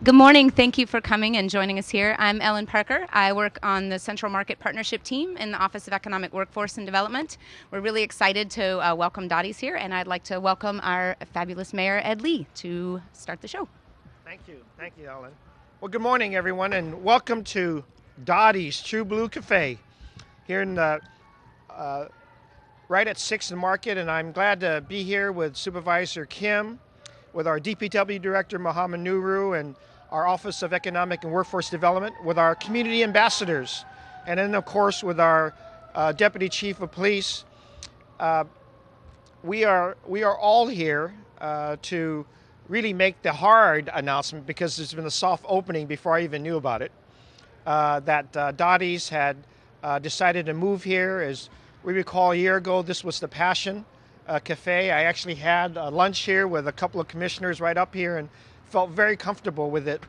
Good morning. Thank you for coming and joining us here. I'm Ellen Parker. I work on the Central Market Partnership team in the Office of Economic Workforce and Development. We're really excited to welcome Dottie's here, and I'd like to welcome our fabulous mayor, Ed Lee, to start the show. Thank you. Thank you, Ellen. Well, good morning, everyone, and welcome to Dottie's True Blue Café here in the right at 6th and Market, and I'm glad to be here with Supervisor Kim, with our DPW Director, Mohammed Nuru, and our Office of Economic and Workforce Development, with our community ambassadors, and then, of course, with our Deputy Chief of Police. We are all here to really make the hard announcement, because there's been a soft opening before I even knew about it, that Dottie's had decided to move here. As we recall, a year ago, this was the Passion Café. I actually had lunch here with a couple of commissioners right up here and felt very comfortable with it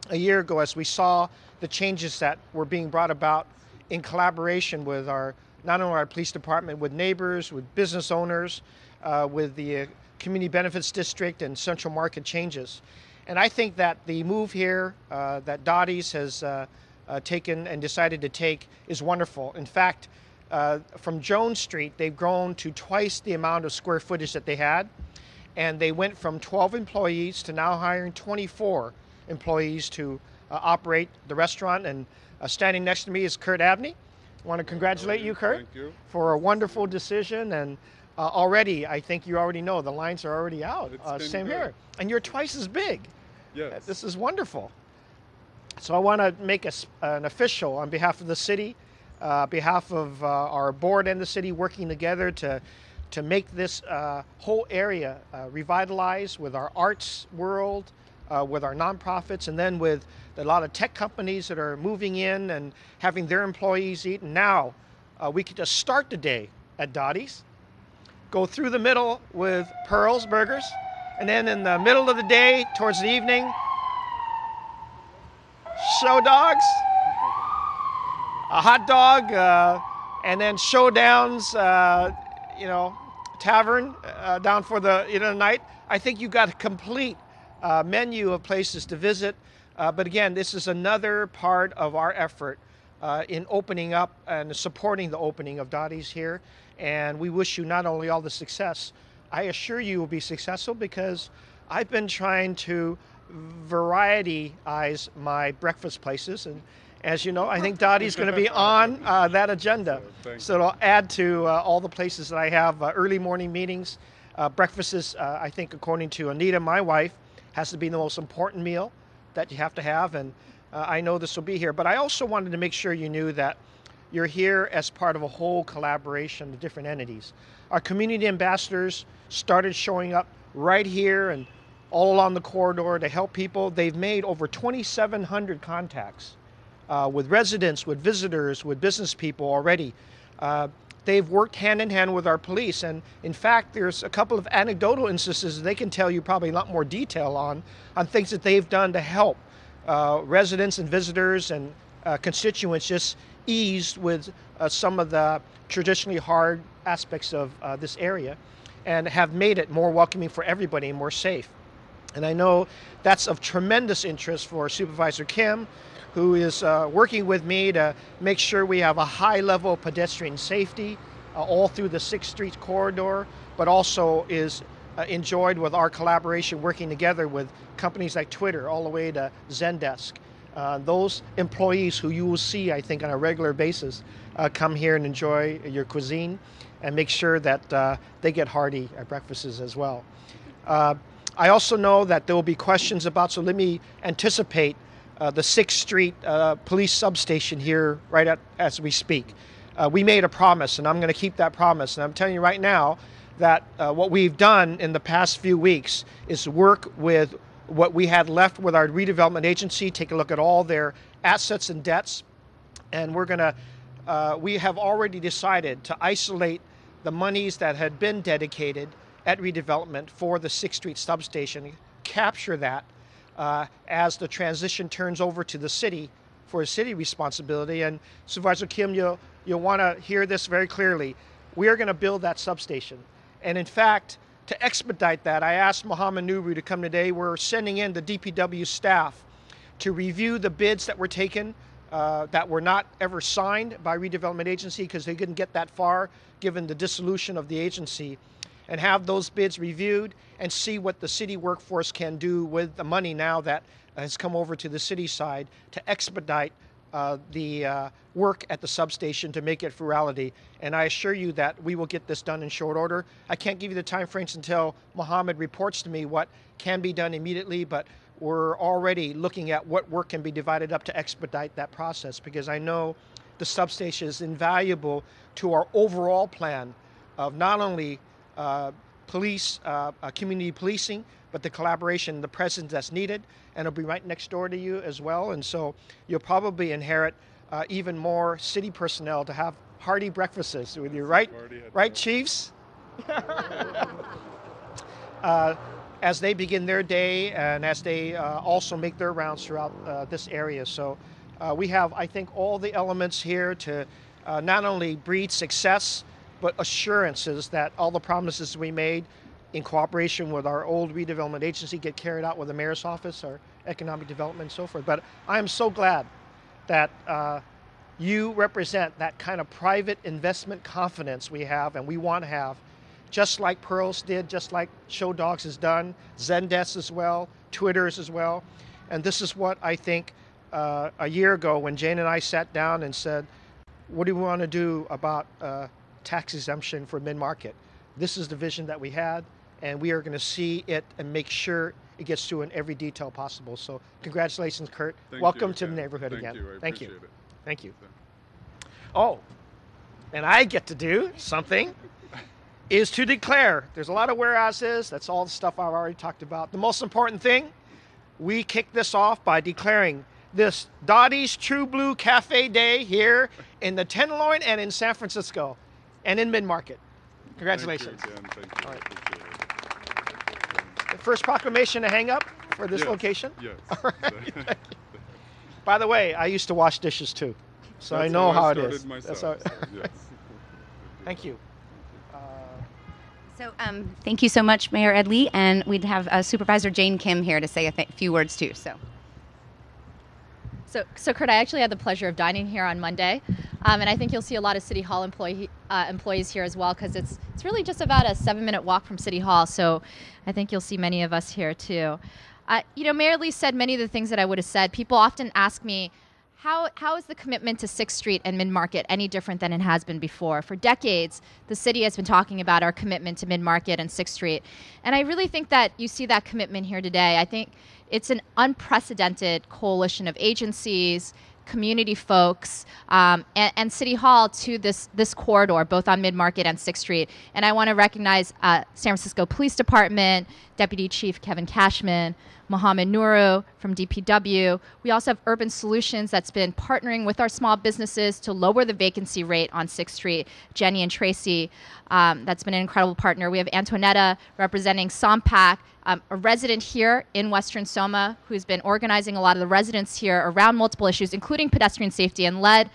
a year ago, as we saw the changes that were being brought about in collaboration with not only our police department, with neighbors, with business owners, with the community benefits district and central market changes. And I think that the move here that Dottie's has taken and decided to take is wonderful. In fact, from Jones Street, they've grown to twice the amount of square footage that they had. And they went from 12 employees to now hiring 24 employees to operate the restaurant. And standing next to me is Kurt Abney. I want to congratulate you, Kurt, Thank you. for a wonderful decision. And already, I think you already know, the lines are already out. Same here. And you're twice as big. Yes. This is wonderful. So I want to make an official on behalf of the city, behalf of our board and the city, working together to make this whole area revitalized with our arts world, with our nonprofits, and then with a lot of tech companies that are moving in and having their employees eat. And now we could just start the day at Dottie's, go through the middle with Pearl's Burgers, and then in the middle of the day, towards the evening, Show Dogs, a hot dog, and then Showdown's, tavern down for the night. I think you got a complete menu of places to visit. But again, this is another part of our effort in opening up and supporting the opening of Dottie's here. And we wish you not only all the success, I assure you will be successful, because I've been trying to varietyize my breakfast places. And as you know, I think Dottie's going to be on that agenda. So it'll add to all the places that I have early morning meetings. Breakfast is, I think, according to Anita, my wife, has to be the most important meal that you have to have. And I know this will be here. But I also wanted to make sure you knew that you're here as part of a whole collaboration of different entities. Our community ambassadors started showing up right here and all along the corridor to help people. They've made over 2,700 contacts with residents, with visitors, with business people already. They've worked hand in hand with our police. And in fact, there's a couple of anecdotal instances they can tell you probably a lot more detail on things that they've done to help residents and visitors and constituents just ease with some of the traditionally hard aspects of this area, and have made it more welcoming for everybody and more safe. And I know that's of tremendous interest for Supervisor Kim, who is working with me to make sure we have a high level of pedestrian safety all through the 6th Street corridor, but also is enjoyed with our collaboration, working together with companies like Twitter all the way to Zendesk. Those employees who you will see, I think, on a regular basis come here and enjoy your cuisine, and make sure that they get hearty breakfasts as well. I also know that there will be questions about, so let me anticipate the 6th Street police substation here right as we speak. We made a promise, and I'm going to keep that promise. And I'm telling you right now that what we've done in the past few weeks is work with what we had left with our redevelopment agency, take a look at all their assets and debts. And we have already decided to isolate the monies that had been dedicated at redevelopment for the 6th Street substation, capture that as the transition turns over to the city for a city responsibility. And Supervisor Kim, you'll want to hear this very clearly. We are going to build that substation. And in fact, to expedite that, I asked Mohammed Nuru to come today. We're sending in the DPW staff to review the bids that were taken that were not ever signed by redevelopment agency because they couldn't get that far given the dissolution of the agency, and have those bids reviewed and see what the city workforce can do with the money now that has come over to the city side to expedite the work at the substation to make it reality. And I assure you that we will get this done in short order. I can't give you the time frames until Mohammed reports to me what can be done immediately, but we're already looking at what work can be divided up to expedite that process, because I know the substation is invaluable to our overall plan of not only police, community policing, but the collaboration, the presence that's needed, and it'll be right next door to you as well. And so you'll probably inherit even more city personnel to have hearty breakfasts with you, right? Right, chiefs? As they begin their day and as they also make their rounds throughout this area. So we have, I think, all the elements here to not only breed success, but assurances that all the promises we made in cooperation with our old redevelopment agency get carried out with the mayor's office, our economic development, and so forth. But I am so glad that you represent that kind of private investment confidence we have and we want to have, just like Pearls did, just like Show Dogs has done, Zendesk as well, Twitter's as well. And this is what I think a year ago when Jane and I sat down and said, what do we want to do about tax exemption for mid-market? This is the vision that we had, and we are going to see it and make sure it gets through in every detail possible. So congratulations, Kurt. Welcome to the neighborhood again. Thank you. Thank you. Oh, and I get to do something is to declare. There's a lot of whereases. That's all the stuff I've already talked about. The most important thing, we kick this off by declaring this Dottie's True Blue Cafe Day here in the Tenderloin and in San Francisco and in mid-market. Congratulations. Thank you again. Thank you. All right. Appreciate it. The first proclamation to hang up for this location? Yes. All right. By the way, I used to wash dishes too, so I know how it is. Myself, That's how, so, yes. Thank you. So thank you so much, Mayor Ed Lee, and we'd have Supervisor Jane Kim here to say a few words too. So Kurt, I actually had the pleasure of dining here on Monday, and I think you'll see a lot of City Hall employees here as well, because it's really just about a 7-minute walk from City Hall. So I think you'll see many of us here too. Mayor Lee said many of the things that I would have said. People often ask me, how is the commitment to 6th Street and mid-market any different than it has been before? For decades, the city has been talking about our commitment to mid-market and 6th Street. And I really think that you see that commitment here today. I think it's an unprecedented coalition of agencies, community folks, and City Hall to this corridor, both on Mid-Market and 6th Street. And I want to recognize San Francisco Police Department, Deputy Chief Kevin Cashman, Mohammed Nuru from DPW. We also have Urban Solutions that's been partnering with our small businesses to lower the vacancy rate on 6th Street. Jenny and Tracy, that's been an incredible partner. We have Antoinetta representing Sompak, a resident here in Western Soma who's been organizing a lot of the residents here around multiple issues, including pedestrian safety, and led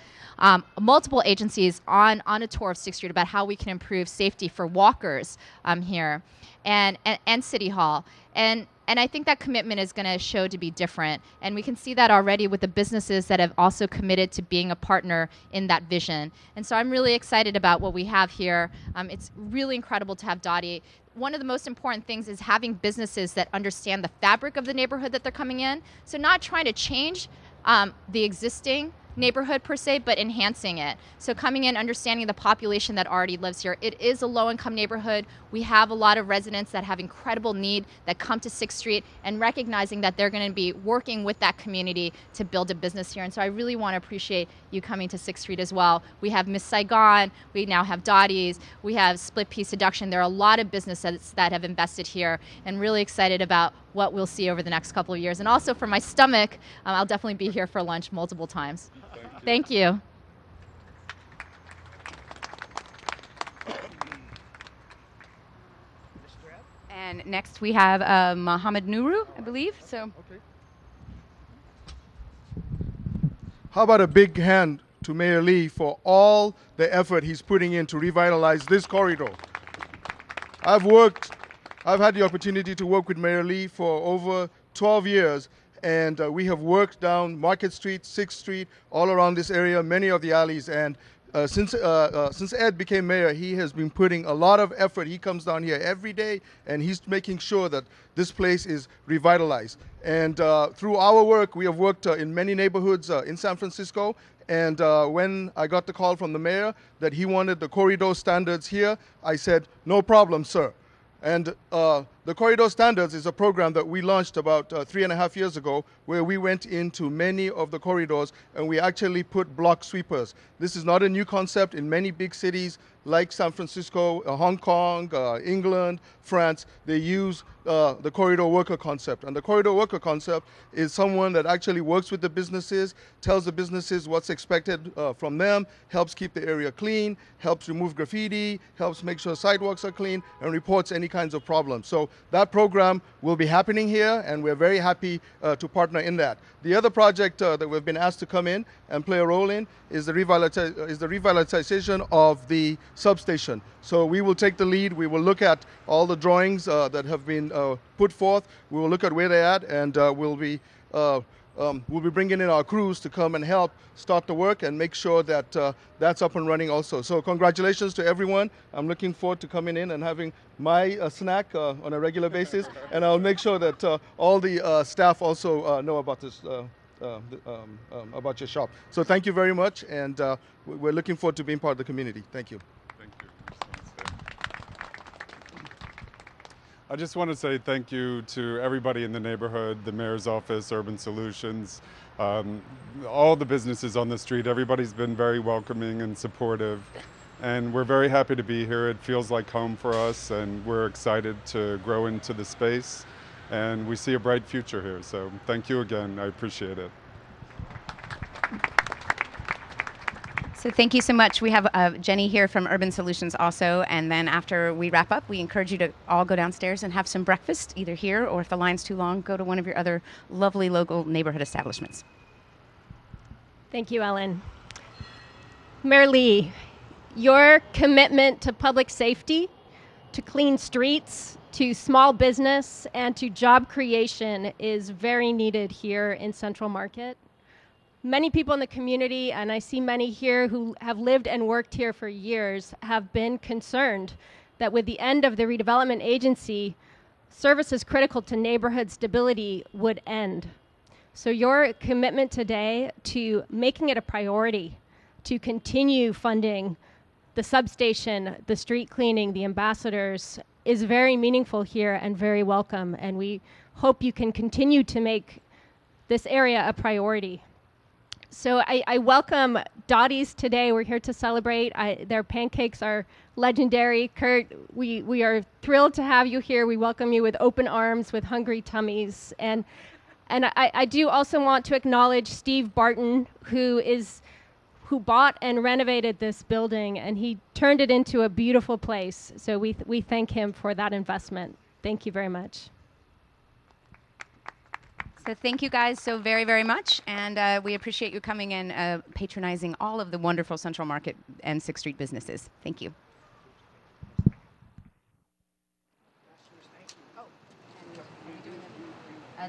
multiple agencies on a tour of 6th Street about how we can improve safety for walkers here, and City Hall. And I think that commitment is going to show to be different. And we can see that already with the businesses that have also committed to being a partner in that vision. And so I'm really excited about what we have here. It's really incredible to have Dottie. One of the most important things is having businesses that understand the fabric of the neighborhood that they're coming in. So not trying to change the existing neighborhood per se, but enhancing it. So coming in, understanding the population that already lives here. It is a low-income neighborhood. We have a lot of residents that have incredible need that come to 6th Street, and recognizing that they're going to be working with that community to build a business here. And so I really want to appreciate you coming to 6th Street as well. We have Miss Saigon. We now have Dottie's. We have Split Pea Seduction. There are a lot of businesses that have invested here, and really excited about what we'll see over the next couple of years. And also for my stomach, I'll definitely be here for lunch multiple times. Thank you. And next we have Mohammed Nuru, I believe. So. Okay. How about a big hand to Mayor Lee for all the effort he's putting in to revitalize this corridor. I've had the opportunity to work with Mayor Lee for over 12 years, And we have worked down Market Street, 6th Street, all around this area, many of the alleys. And since Ed became mayor, he has been putting a lot of effort. He comes down here every day, and he's making sure that this place is revitalized. And through our work, we have worked in many neighborhoods in San Francisco. And when I got the call from the mayor that he wanted the corridor standards here, I said, no problem, sir. And the Corridor Standards is a program that we launched about 3.5 years ago, where we went into many of the corridors and we actually put block sweepers. This is not a new concept. In many big cities like San Francisco, Hong Kong, England, France, they use the corridor worker concept. And the corridor worker concept is someone that actually works with the businesses, tells the businesses what's expected from them, helps keep the area clean, helps remove graffiti, helps make sure sidewalks are clean, and reports any kinds of problems. So that program will be happening here, and we're very happy to partner in that. The other project that we've been asked to come in and play a role in is the revitalization of the substation. So we will take the lead. We will look at all the drawings that have been put forth. We will look at where they're at, and we'll be bringing in our crews to come and help start the work and make sure that that's up and running also. So congratulations to everyone. I'm looking forward to coming in and having my snack on a regular basis, and I'll make sure that all the staff also know about this. About your shop. So thank you very much, and we're looking forward to being part of the community. Thank you. Thank you. I just want to say thank you to everybody in the neighborhood, the mayor's office, Urban Solutions, all the businesses on the street. Everybody's been very welcoming and supportive, and we're very happy to be here. It feels like home for us, and we're excited to grow into the space. And we see a bright future here. So thank you again. I appreciate it. So thank you so much. We have Jenny here from Urban Solutions also. And then after we wrap up, we encourage you to all go downstairs and have some breakfast, either here or if the line's too long, go to one of your other lovely local neighborhood establishments. Thank you, Ellen. Mayor Lee, your commitment to public safety, to clean streets, to small business, and to job creation is very needed here in Central Market. Many people in the community, and I see many here who have lived and worked here for years, have been concerned that with the end of the redevelopment agency, services critical to neighborhood stability would end. So your commitment today to making it a priority to continue funding the substation, the street cleaning, the ambassadors, is very meaningful here and very welcome, and we hope you can continue to make this area a priority. So I welcome Dottie's today. We're here to celebrate. Their pancakes are legendary. Kurt, we are thrilled to have you here. We welcome you with open arms, with hungry tummies. And I do also want to acknowledge Steve Barton, who bought and renovated this building, and he turned it into a beautiful place. So we thank him for that investment. Thank you very much. So thank you guys so very, very much. And we appreciate you coming and patronizing all of the wonderful Central Market and 6th Street businesses. Thank you.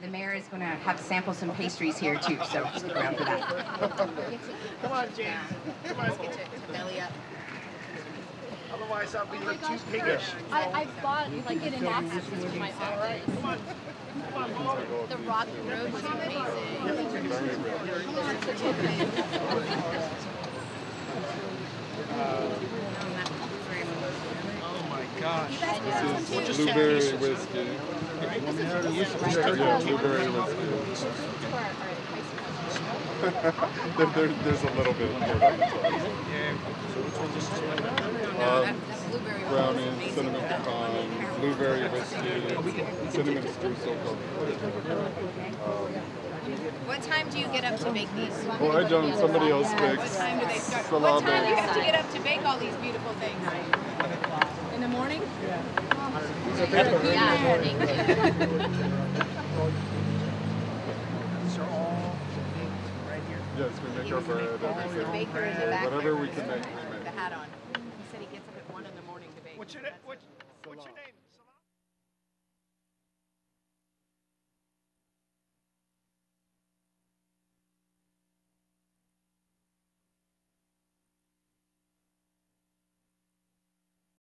The mayor is going to have to sample some pastries here too, so stick around for that. Come on, James. Come on. Let's get to belly up. Otherwise, I'll be a little too piggish. I bought like it in access for my office. The rock road was amazing. Oh my gosh. This is blueberry whiskey. Yeah, blueberry whiskey. There's a little bit more on the top. Brownie, cinnamon pecan, blueberry whiskey, cinnamon streusel. What time do you get up to make these? Well, I don't. Somebody else makes. What time do they start? What time do you have to get up to bake all these beautiful things? In the morning? Yeah. Morning. These are all right here. Yes, we make our bread, everything. Baker in the back. Whatever we can make, we With make. the hat on. He said he gets up at 1 in the morning to bake. What's your name?